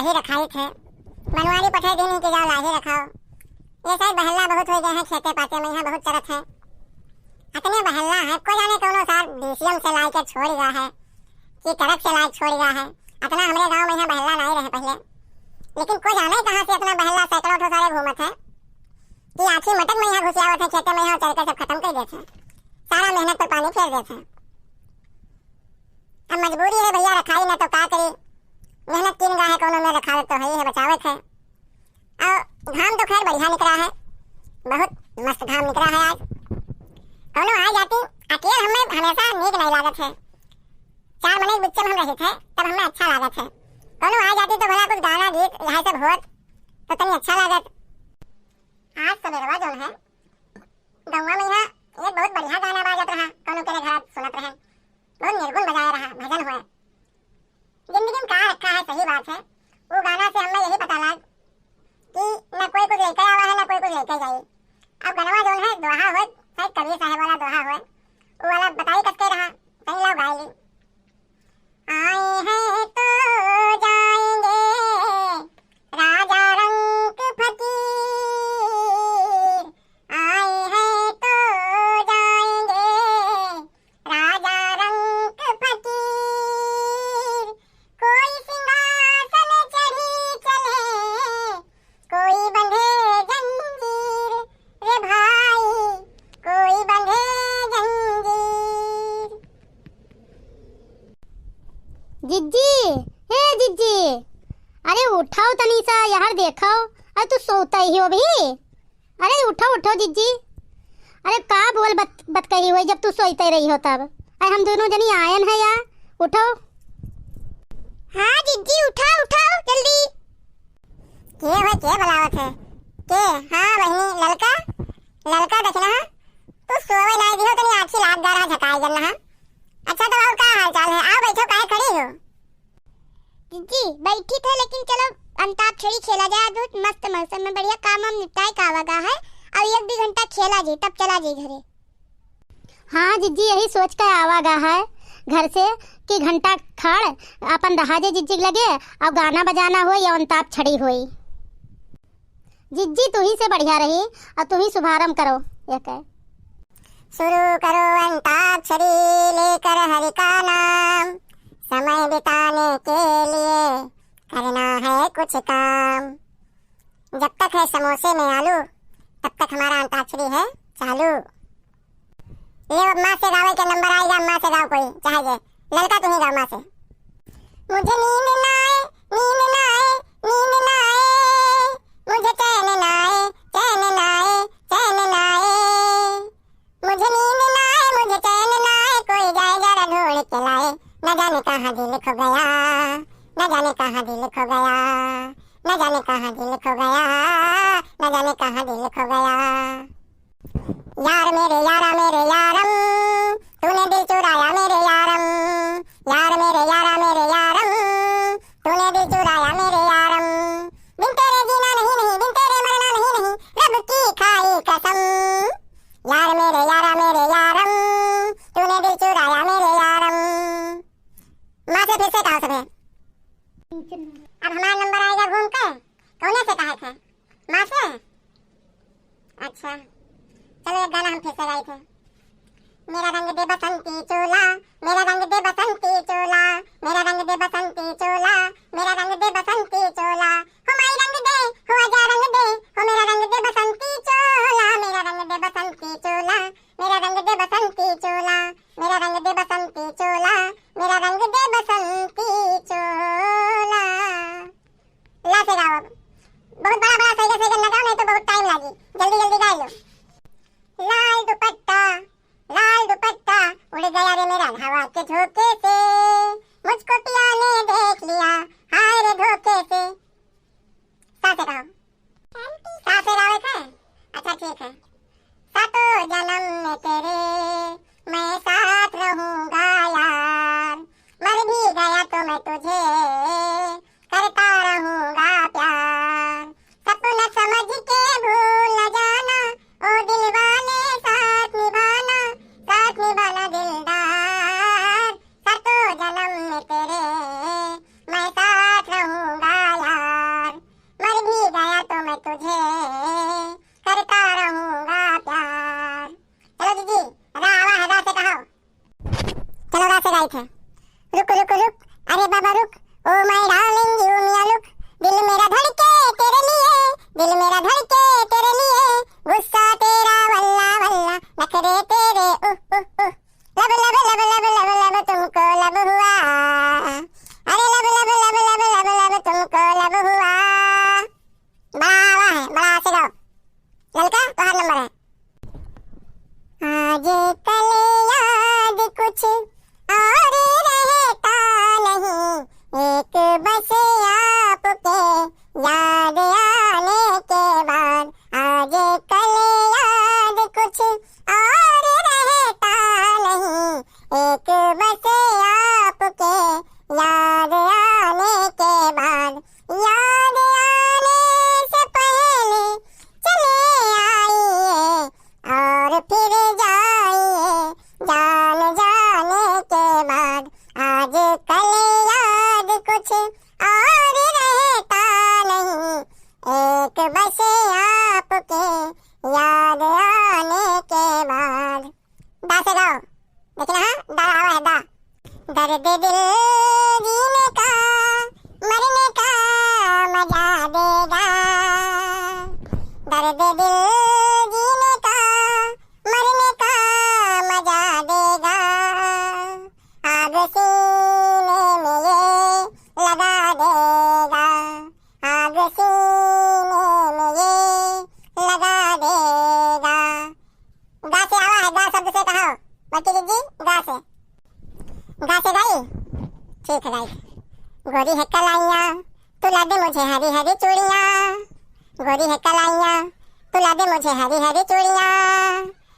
लाही रखाई थे। बनवारी पठाई दिन के जाओ लाही रखाओ। ये साइड बहल्ला बहुत हो गए हैं, खेते पाते में यहाँ बहुत चरत है। इतने बहल्ला है, को जाने कौनो साल डीसीएम से लाई के छोड़ गया है कि ट्रक से लाई छोड़ गया है। इतना हमारे गांव में यहाँ बहल्ला नहीं रहे पहले, लेकिन को जाने कहाँ से इतना बहल्ला सैकड़ों ठो सारे घूमत है कि आखिर मटक में यहाँ घुसियावत है, खेते में यहाँ चल के सब खत्म कर देते हैं, सारा मेहनत पर पानी फेर देते हैं। अब मजबूरी है भैया, रखाई ना तो क्या करी, मेहनत तीन गाय कोनो में रखा तो है बचावत है। और घाम तो खैर बढ़िया निकला है, बहुत मस्त घाम निकला है आज। कोनो आ जाती अकेले हमें हमेशा नीक नहीं लागत है, चार महीने बच्चे में हम रहे थे तब हमें अच्छा लागत है। कोनो आ जाती तो भला कुछ गाना गीत यहाँ सब होत तो तनी अच्छा लागत। आज सवेरवा जो है गौवा में यहाँ एक बहुत बढ़िया गाना बाजत रहा, कोनो के घर सुनत रहे, बहुत निर्गुण बजाया रहा, भजन हुआ। जिंदगी में कहाँ रखा है, सही बात है। वो गाना से हमें यही पता लग कि न कोई कुछ लेकर आवा है, न कोई कुछ लेकर जाए। अब गनवा जो है दोहा हो, शायद कबीर साहब वाला दोहा हो, वो वाला बताई कसके रहा, सही लाओ गाय ली। आए हैं तो जाएंगे राजा रंग फकीर, आए हैं तो जाएंगे राजा रंग फकीर। कोई सिंहासन चढ़ी चले, कोई बंधे जंजीर, रे भाई कोई बंधे जंजीर। जिज्जी, हे जिज्जी, अरे उठाओ तनीसा, यार देखो, अरे तू सोता ही हो भी। अरे उठो उठो जिज्जी, अरे का बोल बत कही हुई जब तू सोते रही हो तब। अरे हम दोनों जनी आयन है यार, उठो। हाँ जिज्जी उठाओ उठाओ जल्दी। के है के बुलावत है के? हाँ बहनी ललका ललका देखना तू सोवे नहीं दिहो तनी आँखी लाग रहा झकाई जलना। अच्छा तो और का हाल चाल है? आओ बैठो, काहे खड़ी हो? जिज्जी बैठी थे, लेकिन चलो अंताक्षरी खेला जाए, बहुत मस्त मौसम में बढ़िया काम हम निपटाए कावागा है, और 1-2 घंटा खेला जी तब चला जी घरे। हाँ जिज्जी यही सोच कर आवागा है घर से कि घंटा खड़ अपन रहा जे जिज्जी लगे और गाना बजाना हो या अंताप छड़ी हुई। जिज्जी तू ही से बढ़िया रही और तू ही शुभारंभ करो। ये कह शुरू करो अंताक्षरी लेकर हरि का नाम, समय बिताने के लिए करना है कुछ काम। जब तक है समोसे में आलू तब तक हमारा अंताक्षरी है चालू। ले माँ से गावे के नंबर आएगा, माँ से गाओ कोई चाहे जे। ललका तुम्हें गाओ माँ से। मुझे नींद ना आए, नींद ना आए, नींद ना आए, मुझे चैन ना आए, चैन ना आए, चैन ना आए, मुझे नींद ना आए, मुझे चैन ना आए, कोई जाए जरा ढूंढ के लाए, न जाने कहाँ दिल खो गया, न जाने कहाँ दिल खो गया, न जाने कहाँ दिल खो गया, न जाने कहाँ दिल खो गया। यार मेरे यारा मेरे यारम, तूने दिल चुराया मेरे यारम, यार मेरे यारा मेरे यारम, तूने दिल चुराया मेरे यारम। बिन तेरे जीना नहीं नहीं, बिन तेरे मरना नहीं नहीं, रब की खाई कसम। यार मेरे यारा मेरे यारम, तूने दिल चुराया मेरे यारम। माँ से फिर से कहा सबे। अब हमारा नंबर आएगा घूम के, कौने से कहे थे? माँ से? अच्छा चलो एक गाना हम फिर से गाए थे। मेरा रंग दे बसंती चोला, मेरा रंग दे बसंती चोला, मेरा रंग दे बसंती चोला, मेरा रंग दे बसंती चोला, हो माई रंग दे, हो आजा रंग दे, हो मेरा रंग दे बसंती चोला, मेरा रंग दे बसंती चोला, मेरा रंग दे बसंती चोला, मेरा रंग दे बसंती चोला, मेरा रंग दे बसंती चोला। ला से गाओ अब, बहुत बड़ा बड़ा सही से लगाओ नहीं तो बहुत टाइम लगी, जल्दी जल्दी गा लो। लाल दुपट्टा उड़ गया रे मेरा हवा के झोंके से, मुझको पिया ने देख लिया, हाथ बाबा रुक, oh my darling you me look, दिल मेरा धड़के तेरे लिए, दिल मेरा धड़के तेरे लिए, गुस्सा तेरा वल्ला वल्ला, नखरे तेरे लब लब लब लब लब लब तुमको लब हुआ, अरे लब लब लब लब लब लब तुमको लब हुआ। बड़ा आवा है, बड़ा से गाओ। ललका तो हर नंबर है। आज कल याद कुछ और रहता नहीं, एक बस आपके याद आने के बाद, आज कल याद कुछ और रहता नहीं, एक बस आपके याद आने के बाद, याद आने से पहले चले आइए और फिर जाइए जान जाने के बाद, आज कल याद कुछ और रहता नहीं, एक बस आपके याद आने के बाद। दा से गाओ, लेकिन हाँ दा आवा है दा। दर्द दिल जीने का मरने का मजा देगा, दर्द दिल जीने का मरने का मजा देगा, आग सीने में ये लगा देगा, आग सीने में ये लगा देगा। गा से आवा है, गा शब्द से कहो बच्चे जी, गा से गाई। ठीक है गाई। गोरी है कलाइयाँ तुला दे मुझे हरी हरी चूड़ियाँ, गोरी है कलाइयाँ तुला दे मुझे हरी हरी चूड़ियाँ,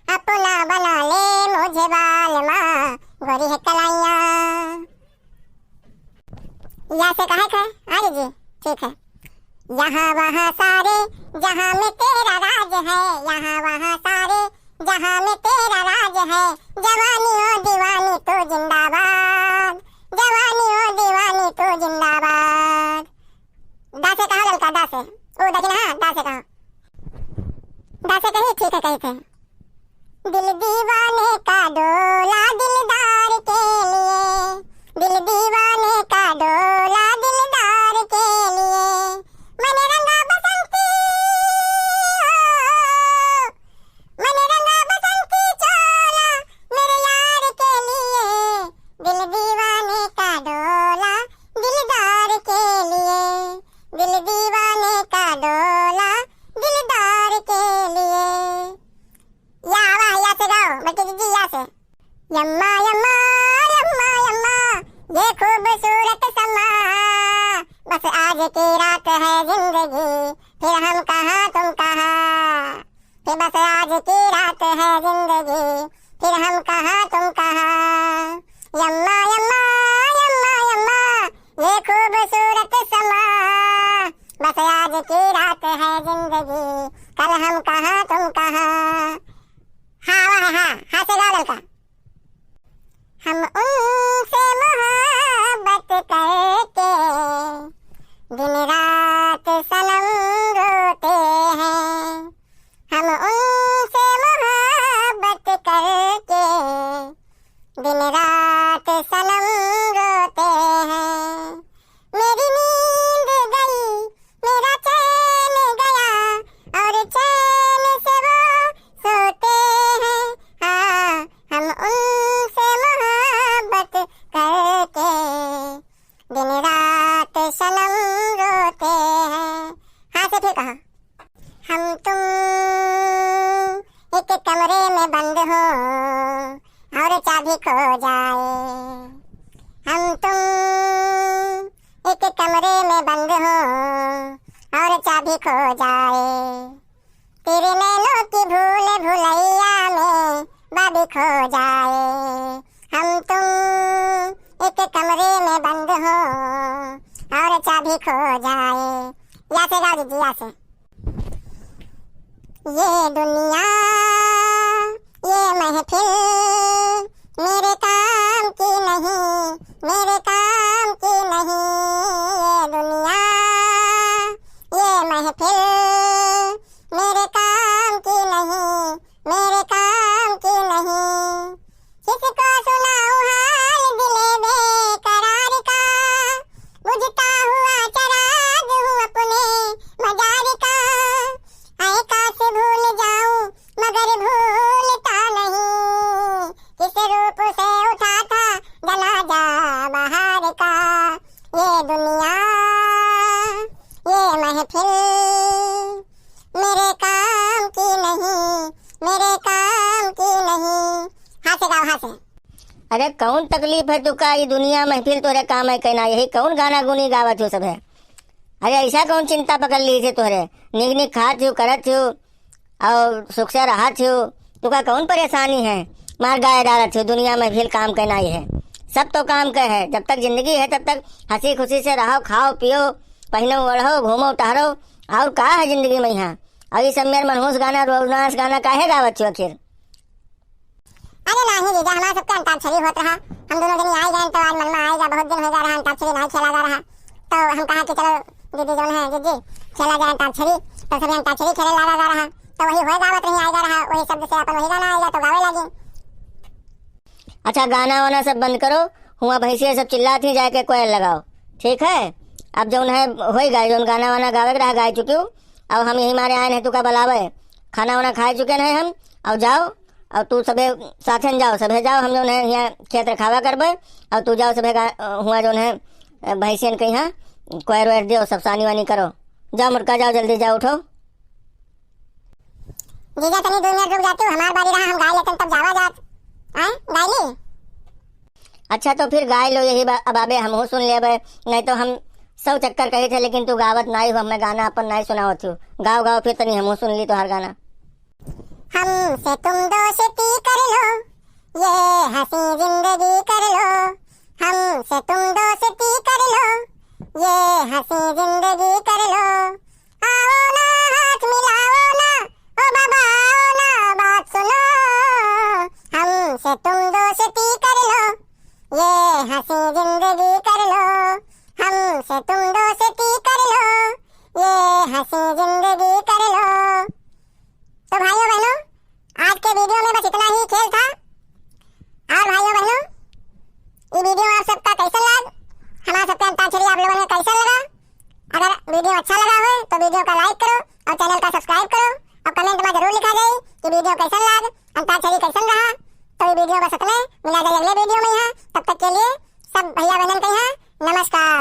अपना बना ले मुझे बाल माँ, गोरी है कलाइयाँ। या से कहा है आ जी, ठीक है। यहाँ वहाँ सारे जहाँ में तेरा राज है, यहाँ वहाँ सारे जहाँ में तेरा राज है, जवानी हो दीवानी तो जिंदाबाद, जवानी हो दीवानी तो जिंदाबाद। दा से कहा ललका, दा से ओ देखिए हाँ दा से कहा, दा से कही ठीक है कही थे। दिल दीवाने का डोला दिलदार के लिए, दिल दीवाने का डोला दिलदार के लिए, मैंने रंगा बसंती मैंने रंगा बसंती चोला मेरे यार के लिए, दिल दीवाने का डोला दिलदार के लिए, दिल दीवाने का डोला दिलदार के लिए। या आवा या से गाओ बच्चे जी, या से। यम्मा यम्मा यम्मा यम्मा ये खूबसूरत समा, बस आज की रात है जिंदगी, फिर हम कहाँ तुम कहाँ, फिर बस आज की रात है जिंदगी, फिर हम कहाँ तुम कहाँ। यम्मा यम्मा यम्मा यम्मा ये खूबसूरत समा, बस आज की रात है जिंदगी, कल हम कहाँ तुम कहाँ। हाँ वाह हाँ, हाँ से गाओ ललका। हम उनसे मोहब्बत करके दिन रात सनम रोते हैं, हम उनसे मोहब्बत करके दिन रात सनम रोते हैं, मेरी नींद गई मेरा चैन गया और चैन से वो सोते हैं, हाँ हम उनसे मोहब्बत करके दिन रात सनम रोते हैं। हाँ से फिर कहा, हम तुम एक कमरे में बंद हो और चाबी खो जाए, हम तुम एक कमरे में बंद हो और चाबी खो जाए, तेरे नैनों की भूल भुलैया में बाबी खो जाए, हम तुम एक कमरे में बंद हो और चाबी खो जाए। या से गाओ दीजिए, या से। ये दुनिया ये महफिल मेरे काम की नहीं, मेरे काम की नहीं, ये दुनिया ये महफिल मेरे काम की नहीं, मेरे काम की नहीं, किसको सुनाऊं हाल दिले बेकरार का, कौन तकलीफ है तुका ये दुनिया महफिल तोरे काम है कहना यही कौन गाना गुनी गावत हो सब है। अरे ऐसा कौन चिंता पकड़ ली थे तोरे निक निक खात हो करत हो और सुख से राहत हो तुका कौन परेशानी है। मार गाय डालत हो दुनिया महफिल काम कहना ही है सब तो काम का है। जब तक जिंदगी है तब तक हंसी खुशी से रहो खाओ पियो पहनो ओढ़ो घूमो टहरो और का है जिंदगी में यहाँ। और ये सब मेरे मनहूस गाना रोमांस गाना काहे गावत हो आखिर। अरे नहीं जीजा हमारा सबका अंताक्षरी होत रहा हम दोनों दिन आई गए तो आज मन में आएगा बहुत दिन हो जा रहा अंताक्षरी नहीं खेला जा रहा तो हम कहा कि चलो दीदी जो है दीदी खेला जाए अंताक्षरी तो सभी अंताक्षरी खेले लगा जा रहा तो वही हो गावत नहीं आएगा रहा वही शब्द से अपन वही गाना आएगा तो गावे लगे। अच्छा गाना वाना सब बंद करो हुआ भैंसिया सब चिल्लाती जाके कोयल लगाओ ठीक है। अब जो है हो गए जो गाना वाना गावे रहा गा चुकी हूँ अब हम यही मारे आए हैं तुका बुलावे खाना वाना खाए चुके हैं हम और जाओ और तू सबे साथे जाओ सबे जाओ हम जो है यहाँ खेत रखावा करबे और तू जाओ सबे हुआ जो है भैंसियन के यहाँ कोयर वेर दो सब सानी वानी करो जाओ मुर्का जाओ जल्दी जाओ उठो। जीजा तनी 2 मिनट रुक जाती हूँ हमार बारी रहा हम गाय लेते तब जावा जात आए गाय ली। अच्छा तो फिर गाय लो यही अब आबे हम सुन ले नहीं तो हम 100 चक्कर कही थे लेकिन तू गावत नहीं हो मैं गाना अपन नहीं सुनावत हूँ गाओ गाओ फिर तनी हम सुन ली तो हर गाना। हमसे तुम दोस्ती कर लो ये हंसी जिंदगी कर लो हमसे तुम दोस्ती कर लो ये हंसी जिंदगी कर लो आओ ना हाथ मिलाओ ना ओ बाबा आओ ना बात सुनो हमसे तुम दोस्ती कर लो ये हंसी जिंदगी कर लो हमसे तुम दोस्ती कर लो ये हंसी जिंदगी कर लो। तो भाइयों बहनों आज के वीडियो में बस इतना ही खेल था और भाइयों बहनों ये वीडियो आप सबका कैसा लगा हमारा सबका अंताक्षरी आप लोगों ने कैसा लगा। अगर वीडियो अच्छा लगा हो तो वीडियो का लाइक करो और चैनल का सब्सक्राइब करो और कमेंट में जरूर लिखा जाए कि वीडियो कैसा लगा अंताक्षरी कैसा रहा। तो ये वीडियो बस इतना मिला जाए अगले वीडियो में यहाँ तब तक के लिए सब भैया बहन के यहाँ नमस्कार।